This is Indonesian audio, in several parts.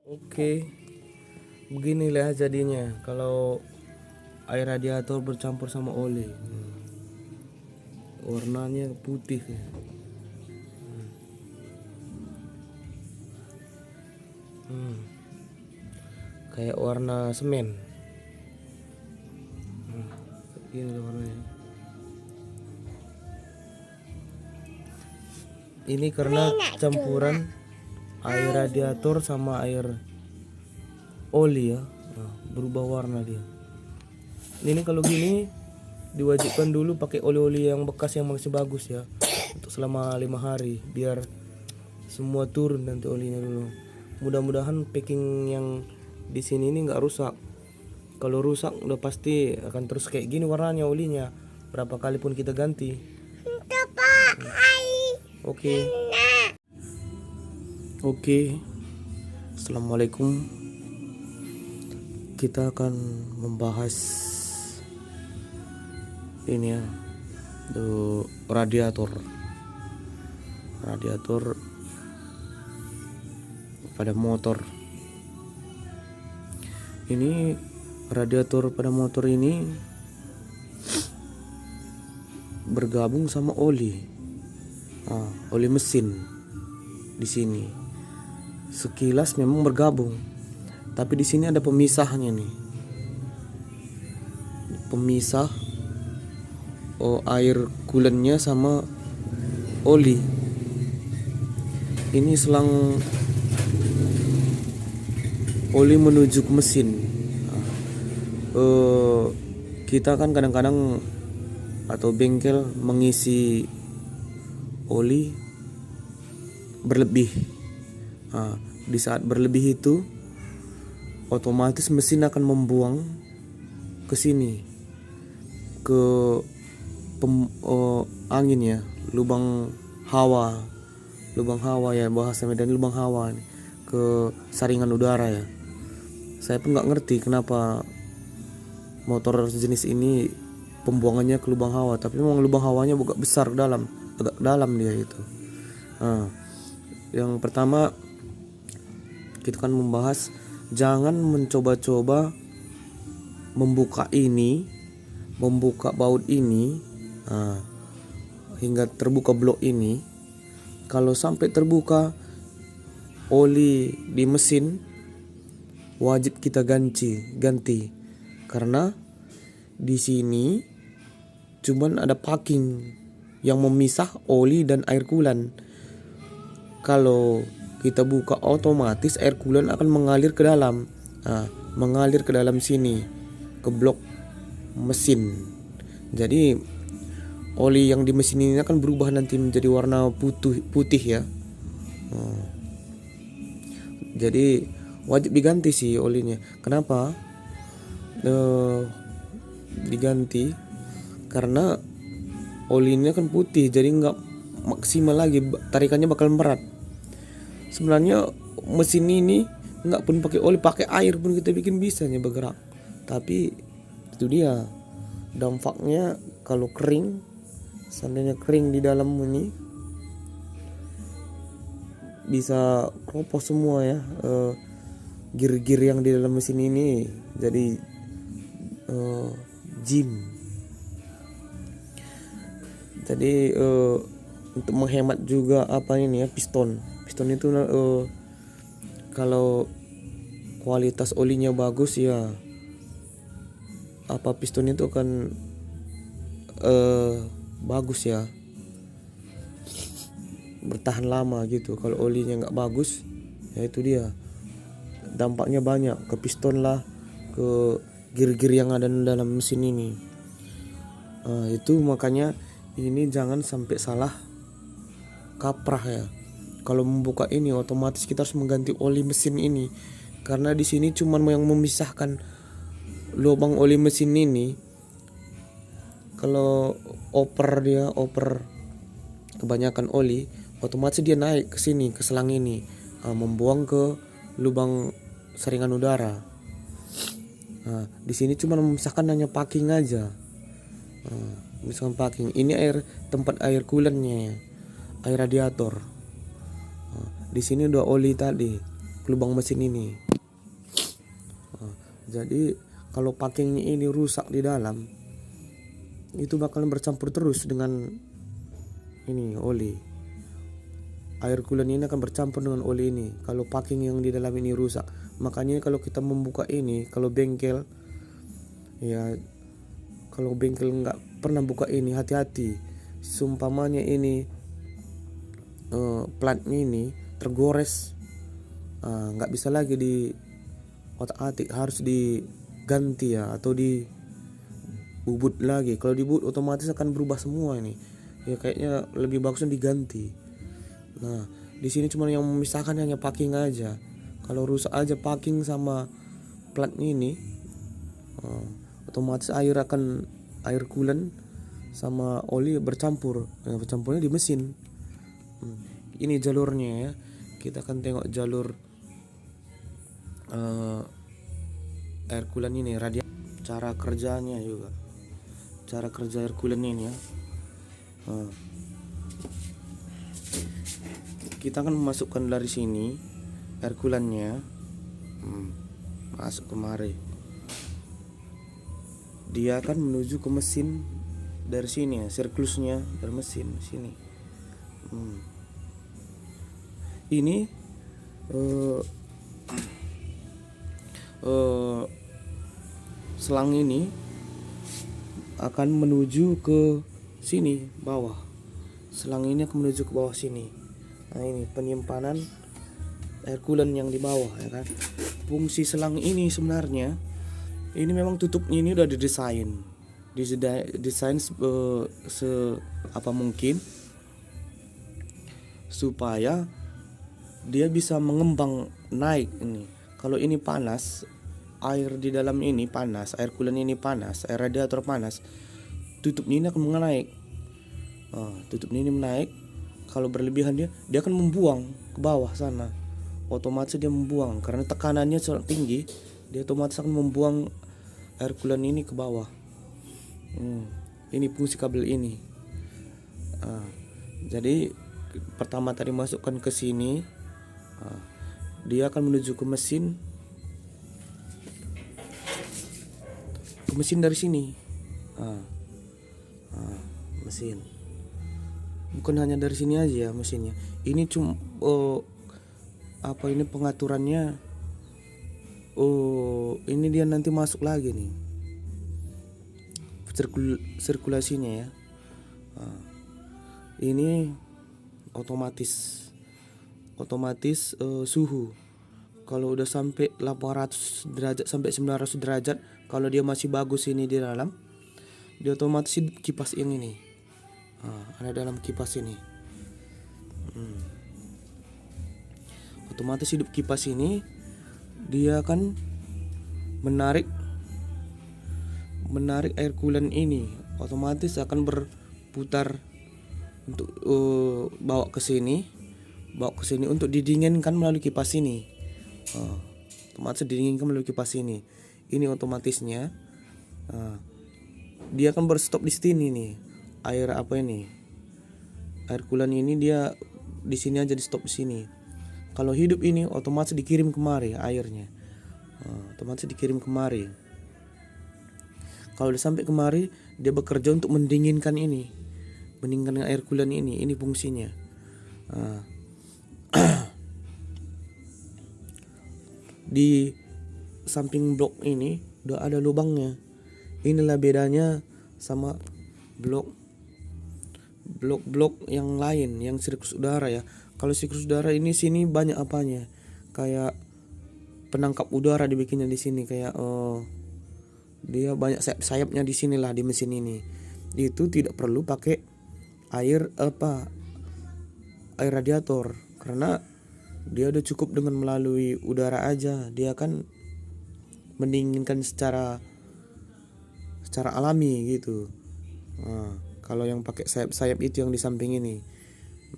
Oke, beginilah jadinya kalau air radiator bercampur sama oli. Warnanya putih. Hmm, Kayak warna semen. Begini warnanya. Ini karena campuran air radiator sama air oli ya. Berubah warna dia. Ini kalau gini diwajibkan dulu pakai oli-oli yang bekas yang masih bagus ya, untuk selama 5 hari biar semua turun nanti olinya dulu. Mudah-mudahan packing yang di sini ini nggak rusak. Kalau rusak udah pasti akan terus kayak gini warnanya olinya. Berapa kali pun kita ganti. Oke. Oke. Assalamualaikum. Kita akan membahas ini ya, radiator pada motor. Ini radiator pada motor ini bergabung sama oli, oli mesin di sini. Sekilas memang bergabung, tapi di sini ada pemisahnya nih, pemisah air coolant-nya sama oli. Ini selang oli menuju ke mesin. Kita kan kadang-kadang atau bengkel mengisi oli berlebih. Di saat berlebih itu otomatis mesin akan membuang ke sini, ke angin ya, lubang hawa ya, bahasa Medan lubang hawa nih, ke saringan udara ya. Saya pun nggak ngerti kenapa motor jenis ini pembuangannya ke lubang hawa, tapi memang lubang hawanya agak besar agak dalam dia itu. Yang pertama kita akan membahas, jangan mencoba-coba membuka baut ini hingga terbuka blok ini. Kalau sampai terbuka oli di mesin, wajib kita ganti karena di sini cuman ada packing yang memisah oli dan air coolant. Kalau kita buka, otomatis air coolant akan mengalir ke dalam, sini ke blok mesin. Jadi oli yang di mesin ini akan berubah nanti menjadi warna putih ya. Jadi wajib diganti sih olinya. Kenapa diganti? Karena olinya kan putih, jadi nggak maksimal lagi, tarikannya bakal berat. Sebenarnya mesin ini nggak pun pakai oli, pakai air pun kita bikin bisa nih bergerak. Tapi itu dia dampaknya kalau kering, seandainya kering di dalam ini bisa keropos semua ya, gear yang di dalam mesin ini jadi jim. Jadi untuk menghemat juga ini ya, piston itu kalau kualitas olinya bagus ya, piston itu akan bagus ya, bertahan lama gitu. Kalau olinya nggak bagus ya itu dia dampaknya banyak ke piston lah, ke gear yang ada dalam mesin ini. Itu makanya ini jangan sampai salah kaprah ya. Kalau membuka ini otomatis kita harus mengganti oli mesin ini, karena di sini cuman yang memisahkan lubang oli mesin ini. Kalau oper kebanyakan oli, otomatis dia naik ke sini, ke selang ini, membuang ke lubang saringan udara. Di sini cuma memisahkan hanya packing aja. Misalkan packing ini tempat air coolant-nya ya, air radiator. Di sini udah oli tadi. ke lubang mesin ini. Jadi kalau packingnya ini rusak di dalam, itu bakalan bercampur terus dengan ini oli. Air coolant ini akan bercampur dengan oli ini kalau packing yang di dalam ini rusak. Makanya kalau kita membuka ini, kalau bengkel nggak pernah buka ini, hati-hati. Sumpamanya ini platnya ini tergores, nggak bisa lagi di otak-atik, harus diganti ya, atau dibubut lagi. Kalau dibubut otomatis akan berubah semua ini. Ya kayaknya lebih bagusnya diganti. Nah, di sini cuma yang memisahkan hanya packing aja. Kalau rusak aja packing sama platnya ini, otomatis air coolant sama oli bercampur. Bercampurnya di mesin. Ini jalurnya ya. Kita akan tengok jalur air coolant ini, cara kerjanya juga. Cara kerja air coolant ini ya. Kita akan memasukkan dari sini air coolantnya, masuk kemari. Dia akan menuju ke mesin dari sini ya, siklusnya dari mesin sini. Ini selang ini akan menuju ke sini bawah. Selang ini akan menuju ke bawah sini. Nah, ini penyimpanan air coolant yang di bawah ya kan. Fungsi selang ini sebenarnya ini memang tutupnya ini udah didesain apa mungkin supaya dia bisa mengembang naik ini. Kalau ini panas, air di dalam ini panas, air coolant ini panas, air radiator panas, tutupnya ini akan menaik. Tutupnya ini menaik. Kalau berlebihan dia akan membuang ke bawah sana. Otomatis dia membuang karena tekanannya sangat tinggi. Dia otomatis akan membuang air coolant ini ke bawah. Ini fungsi kabel ini. Jadi pertama tadi masukkan ke sini, dia akan menuju ke mesin. Ke mesin dari sini. Mesin. Bukan hanya dari sini aja ya mesinnya. Ini cuma ini pengaturannya. Ini dia nanti masuk lagi nih. Sirkulasinya ya. Ini otomatis suhu. Kalau udah sampai 800 derajat sampai 900 derajat, kalau dia masih bagus ini di dalam, dia otomatis kipas yang ini. Ada dalam kipas ini. Otomatis hidup kipas ini, dia akan menarik air coolant ini, otomatis akan berputar untuk bawa ke sini untuk didinginkan melalui kipas ini. Otomatis didinginkan melalui kipas ini. Ini otomatisnya. Dia akan berstop di sini nih. Air coolant ini dia di sini aja, di stop di sini. Kalau hidup ini otomatis dikirim kemari airnya. Otomatis dikirim kemari. Kalau udah sampai kemari, dia bekerja untuk mendinginkan air coolant ini. Ini fungsinya. Di samping blok ini udah ada lubangnya. Inilah bedanya sama blok yang lain, yang siklus udara ya. Kalau siklus udara ini sini banyak apanya, kayak penangkap udara dibikinnya di sini, kayak dia banyak sayapnya di sinilah di mesin ini. Itu tidak perlu pakai air radiator, karena dia udah cukup dengan melalui udara aja. Dia akan mendinginkan secara alami gitu. Kalau yang pakai sayap itu yang di samping ini,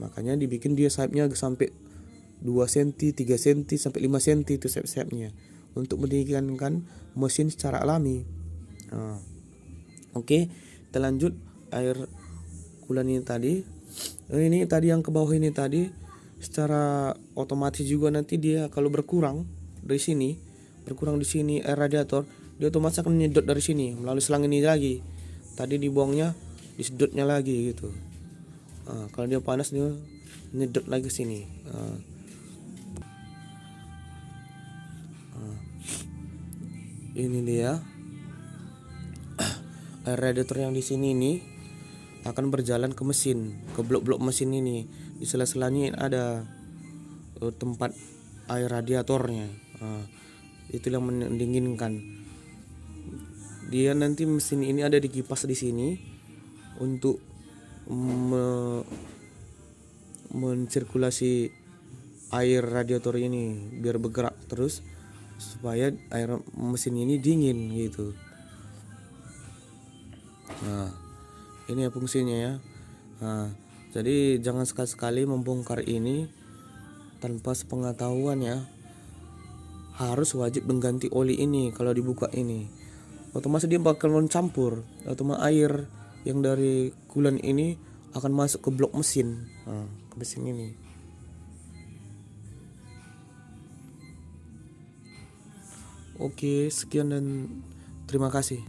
makanya dibikin dia sayapnya sampai 2 cm, 3 cm sampai 5 cm itu sayap-sayapnya untuk mendinginkan mesin secara alami. Oke, kita lanjut air coolant ini tadi. Ini tadi yang ke bawah ini tadi secara otomatis juga nanti dia kalau berkurang di sini air radiator, dia otomatis akan menyedot dari sini melalui selang ini lagi. Tadi dibuangnya, disedotnya lagi gitu. Kalau dia panas dia nyedot lagi ke sini. Ini dia air radiator yang di sini ini akan berjalan ke mesin, ke blok-blok mesin ini. Di sela-selanya ada tempat air radiatornya. Itu yang mendinginkan. Dia nanti mesin ini ada di kipas di sini untuk mensirkulasi air radiator ini biar bergerak terus supaya air mesin ini dingin gitu. Nah, ini ya fungsinya ya. Jadi jangan sekali-sekali membongkar ini tanpa sepengetahuan ya. Harus wajib mengganti oli ini kalau dibuka ini. Otomatis dia bakal mencampur, otomatis air yang dari coolant ini akan masuk ke blok mesin, ke mesin ini. Oke, sekian dan terima kasih.